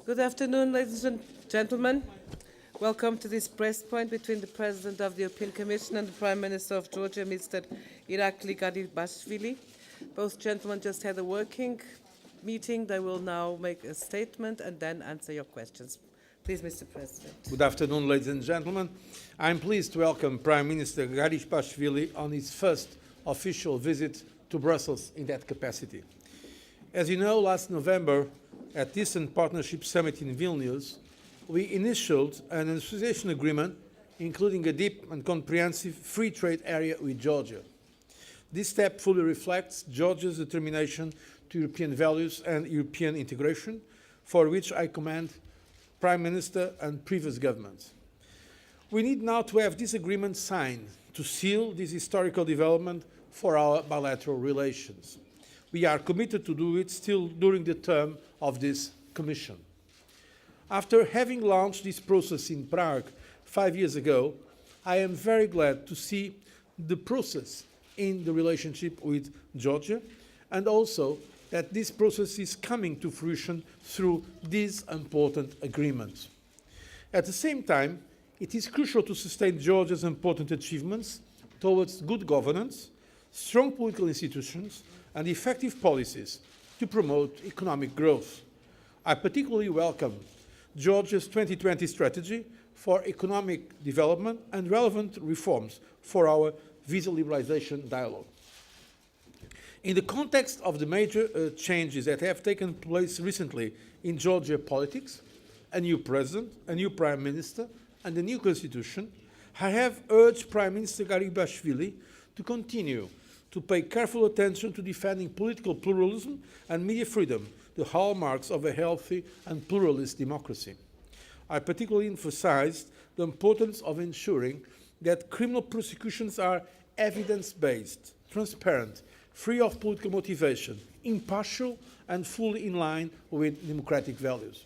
Good afternoon, ladies and gentlemen. Welcome to this press point between the President of the European Commission and the Prime Minister of Georgia, Mr. Iraklī Garibashvili. Both gentlemen just had a working meeting. They will now make a statement and then answer your questions. Please, Mr. President. Good afternoon, ladies and gentlemen. I'm pleased to welcome Prime Minister Garibashvili on his first official visit to Brussels in that capacity. As you know, last November, at the Eastern Partnership Summit in Vilnius, we initialed an association agreement, including a deep and comprehensive free trade area with Georgia. This step fully reflects Georgia's determination to European values and European integration, for which I commend Prime Minister and previous governments. We need now to have this agreement signed to seal this historical development for our bilateral relations. We are committed to do it still during the term of this Commission. After having launched this process in Prague 5 years ago, I am very glad to see the process in the relationship with Georgia, and also that this process is coming to fruition through these important agreements. At the same time, it is crucial to sustain Georgia's important achievements towards good governance, strong political institutions, and effective policies to promote economic growth. I particularly welcome Georgia's 2020 strategy for economic development and relevant reforms for our visa liberalization dialogue. In the context of the major changes that have taken place recently in Georgia politics, a new president, a new prime minister, and a new constitution, I have urged Prime Minister Garibashvili to continue to pay careful attention to defending political pluralism and media freedom, the hallmarks of a healthy and pluralist democracy. I particularly emphasized the importance of ensuring that criminal prosecutions are evidence-based, transparent, free of political motivation, impartial, and fully in line with democratic values.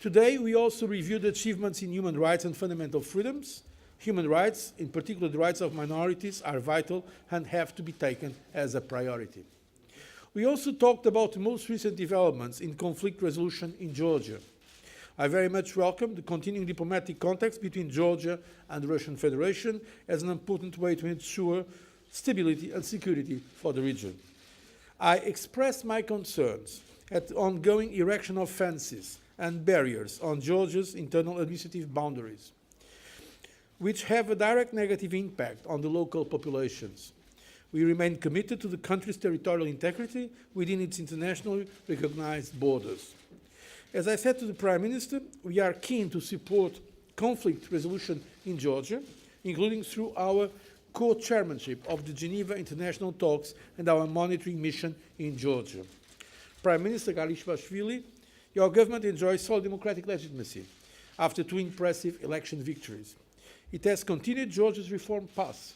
Today, we also reviewed achievements in human rights and fundamental freedoms. Human rights, in particular the rights of minorities, are vital and have to be taken as a priority. We also talked about the most recent developments in conflict resolution in Georgia. I very much welcome the continuing diplomatic contacts between Georgia and the Russian Federation as an important way to ensure stability and security for the region. I expressed my concerns at the ongoing erection of fences and barriers on Georgia's internal administrative boundaries, which have a direct negative impact on the local populations. We remain committed to the country's territorial integrity within its internationally recognized borders. As I said to the Prime Minister, we are keen to support conflict resolution in Georgia, including through our co-chairmanship of the Geneva International Talks and our monitoring mission in Georgia. Prime Minister Garibashvili, your government enjoys solid democratic legitimacy after 2 impressive election victories. It has continued Georgia's reform path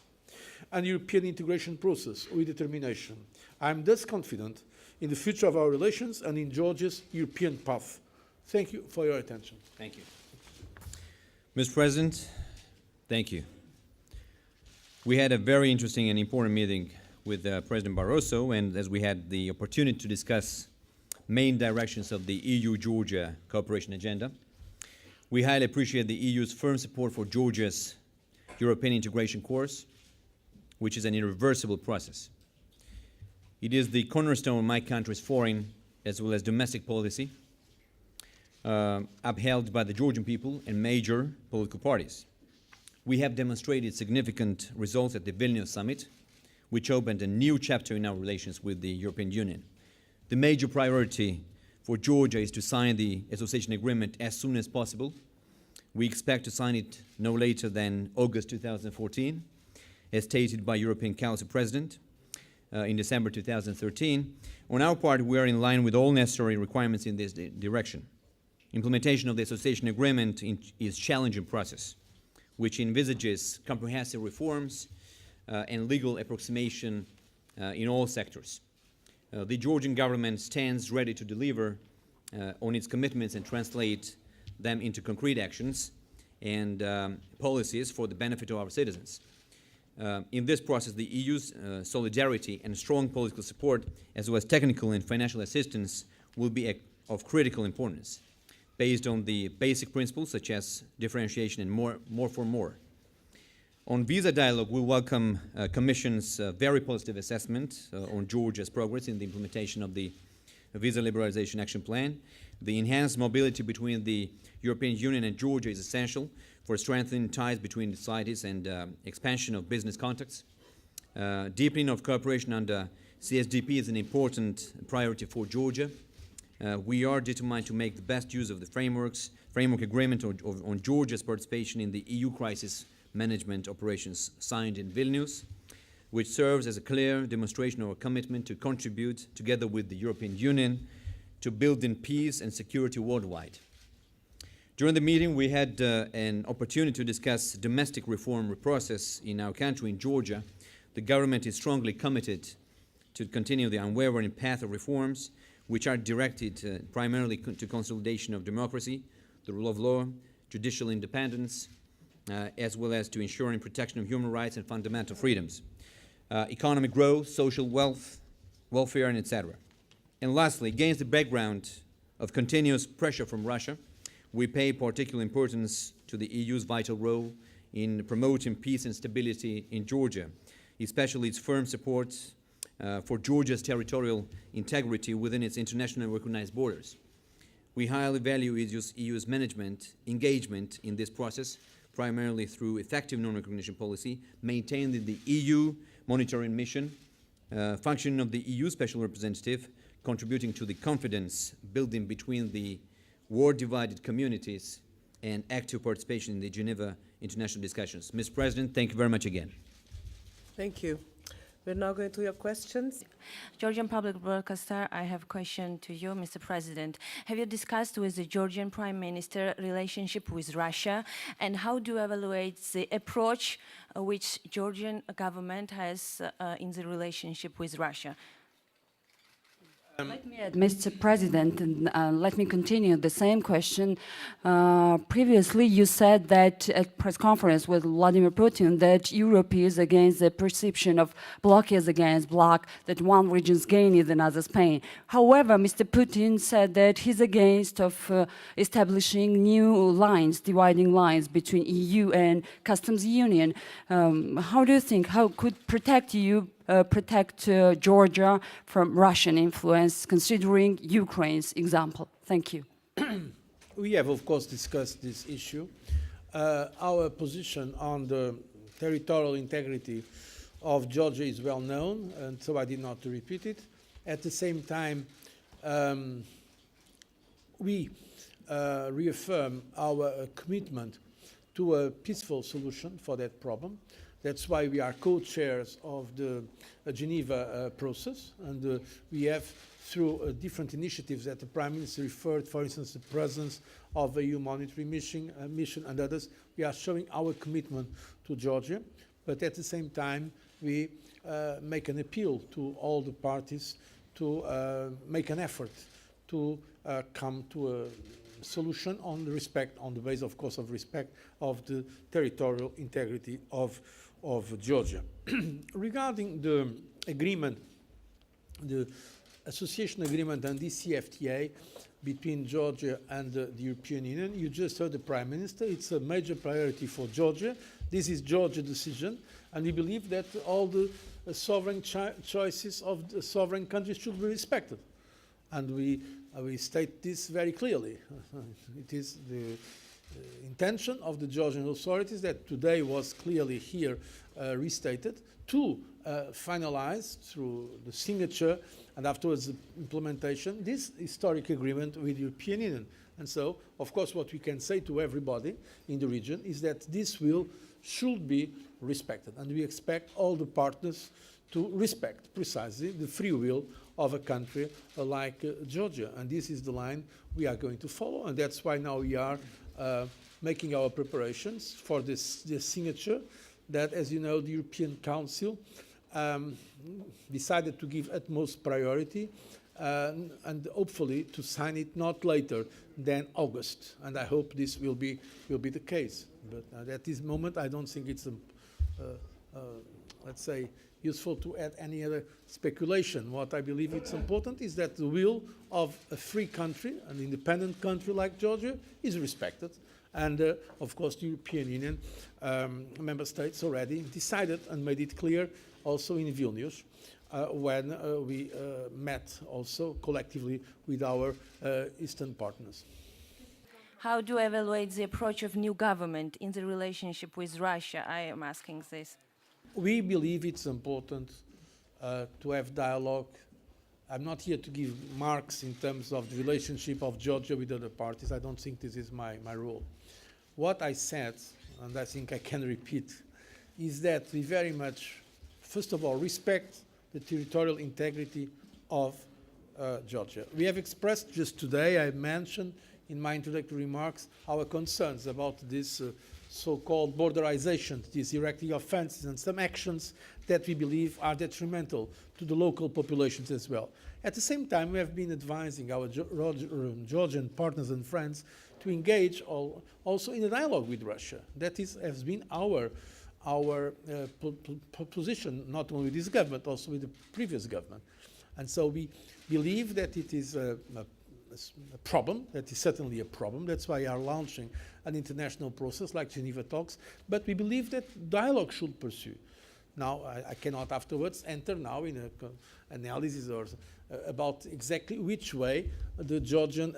and European integration process with determination. I am thus confident in the future of our relations and in Georgia's European path. Thank you for your attention. Thank you. Mr. President, thank you. We had a very interesting and important meeting with President Barroso, and as we had the opportunity to discuss main directions of the EU-Georgia cooperation agenda, we highly appreciate the EU's firm support for Georgia's European integration course, which is an irreversible process. It is the cornerstone of my country's foreign as well as domestic policy, upheld by the Georgian people and major political parties. We have demonstrated significant results at the Vilnius summit, which opened a new chapter in our relations with the European Union. The major priority for Georgia is to sign the association agreement as soon as possible. We expect to sign it no later than August 2014, as stated by European Council President in December 2013. On our part, we are in line with all necessary requirements in this direction. Implementation of the association agreement is a challenging process, which envisages comprehensive reforms and legal approximation in all sectors. The Georgian government stands ready to deliver on its commitments and translate them into concrete actions and policies for the benefit of our citizens. In this process, the EU's solidarity and strong political support, as well as technical and financial assistance, will be of critical importance. based on the basic principles such as differentiation and more for more. On visa dialogue, we welcome Commission's very positive assessment on Georgia's progress in the implementation of the Visa Liberalization Action Plan. The enhanced mobility between the European Union and Georgia is essential for strengthening ties between societies and expansion of business contacts. Deepening of cooperation under CSDP is an important priority for Georgia. We are determined to make the best use of the framework agreement on Georgia's participation in the EU crisis management operations signed in Vilnius, which serves as a clear demonstration of our commitment to contribute, together with the European Union, to building peace and security worldwide. During the meeting, we had an opportunity to discuss domestic reform process in our country, in Georgia. The government is strongly committed to continue the unwavering path of reforms, which are directed primarily to consolidation of democracy, the rule of law, judicial independence, as well as to ensuring protection of human rights and fundamental freedoms, economic growth, social welfare, and etc. And lastly, against the background of continuous pressure from Russia, we pay particular importance to the EU's vital role in promoting peace and stability in Georgia, especially its firm support for Georgia's territorial integrity within its internationally recognized borders. We highly value EU's engagement in this process, primarily through effective non-recognition policy, maintaining the EU monitoring mission, functioning of the EU special representative, contributing to the confidence building between the war-divided communities, and active participation in the Geneva international discussions. Ms. President, thank you very much again. Thank you. We're now going to your questions. Georgian public broadcaster, I have a question to you, Mr. President. Have you discussed with the Georgian Prime Minister relationship with Russia, and how do you evaluate the approach which Georgian government has in the relationship with Russia? Let me add, Mr. President, and let me continue the same question. Previously, you said that at press conference with Vladimir Putin that Europe is against the perception of bloc is against bloc, that one region's gain is another's pain. However, Mr. Putin said that he's against of establishing new lines, dividing lines between EU and customs union. How do you think, how could protect Georgia from Russian influence, considering Ukraine's example? Thank you. We have, of course, discussed this issue. Our position on the territorial integrity of Georgia is well known, and so I did not repeat it. At the same time, we reaffirm our commitment to a peaceful solution for that problem. That's why we are co-chairs of the Geneva process, and we have, through different initiatives that the Prime Minister referred, for instance, the presence of a EU monitoring mission and others, we are showing our commitment to Georgia, but at the same time, we make an appeal to all the parties to make an effort to come to a solution on the basis, of course, of respect of the territorial integrity of Georgia. Regarding the agreement, the association agreement and DCFTA between Georgia and the European Union, you just heard the Prime Minister, it's a major priority for Georgia. This is Georgia's decision, and we believe that all the sovereign choices of the sovereign countries should be respected. And we state this very clearly. It is the intention of the Georgian authorities that today was clearly here restated to finalize through the signature and afterwards the implementation this historic agreement with the European Union. And so, of course, what we can say to everybody in the region is that this should be respected, and we expect all the partners to respect precisely the free will of a country like Georgia. And this is the line we are going to follow, and that's why now we are making our preparations for this signature that, as you know, the European Council decided to give utmost priority and hopefully to sign it not later than August. And I hope this will be the case. But at this moment, I don't think it's let's say, useful to add any other speculation. What I believe it's important is that the will of a free country, an independent country like Georgia, is respected. And of course, the European Union member states already decided and made it clear also in Vilnius when we met also collectively with our Eastern partners. How do you evaluate the approach of new government in the relationship with Russia? I am asking this. We believe it's important to have dialogue. I'm not here to give marks in terms of the relationship of Georgia with other parties. I don't think this is my role. What I said, and I think I can repeat, is that we very much, first of all, respect the territorial integrity of Georgia. We have expressed just today, I mentioned in my introductory remarks, our concerns about this so-called borderization, these erecting of fences and some actions that we believe are detrimental to the local populations as well. At the same time, we have been advising our Georgian partners and friends to engage also in a dialogue with Russia. That has been our position, not only with this government, also with the previous government. And so we believe that it is a problem, that is certainly a problem. That's why we are launching an international process like Geneva talks, but we believe that dialogue should pursue. Now, I cannot afterwards enter now in an analysis or about exactly which way the Georgian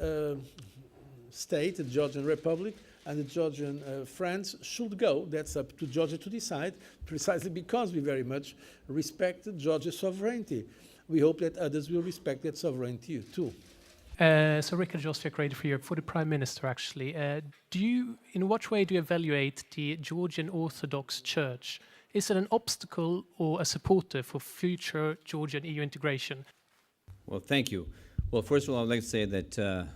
state, the Georgian Republic, and the Georgian friends should go. That's up to Georgia to decide, precisely because we very much respect Georgia's sovereignty. We hope that others will respect that sovereignty too. So Richard Josviak here for the Prime Minister, actually. In what way do you evaluate the Georgian Orthodox Church? Is it an obstacle or a supporter for future Georgian EU integration? Well, thank you. Well, first of all, I would like to say that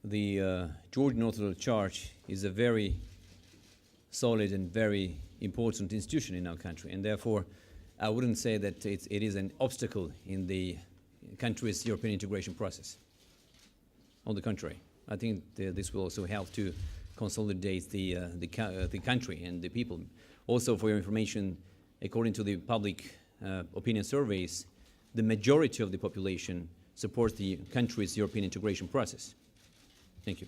the Georgian Orthodox Church is a very solid and very important institution in our country, and therefore I wouldn't say that it is an obstacle in the country's European integration process. On the contrary, I think this will also help to consolidate the country and the people. Also, for your information, according to the public opinion surveys, the majority of the population supports the country's European integration process. Thank you.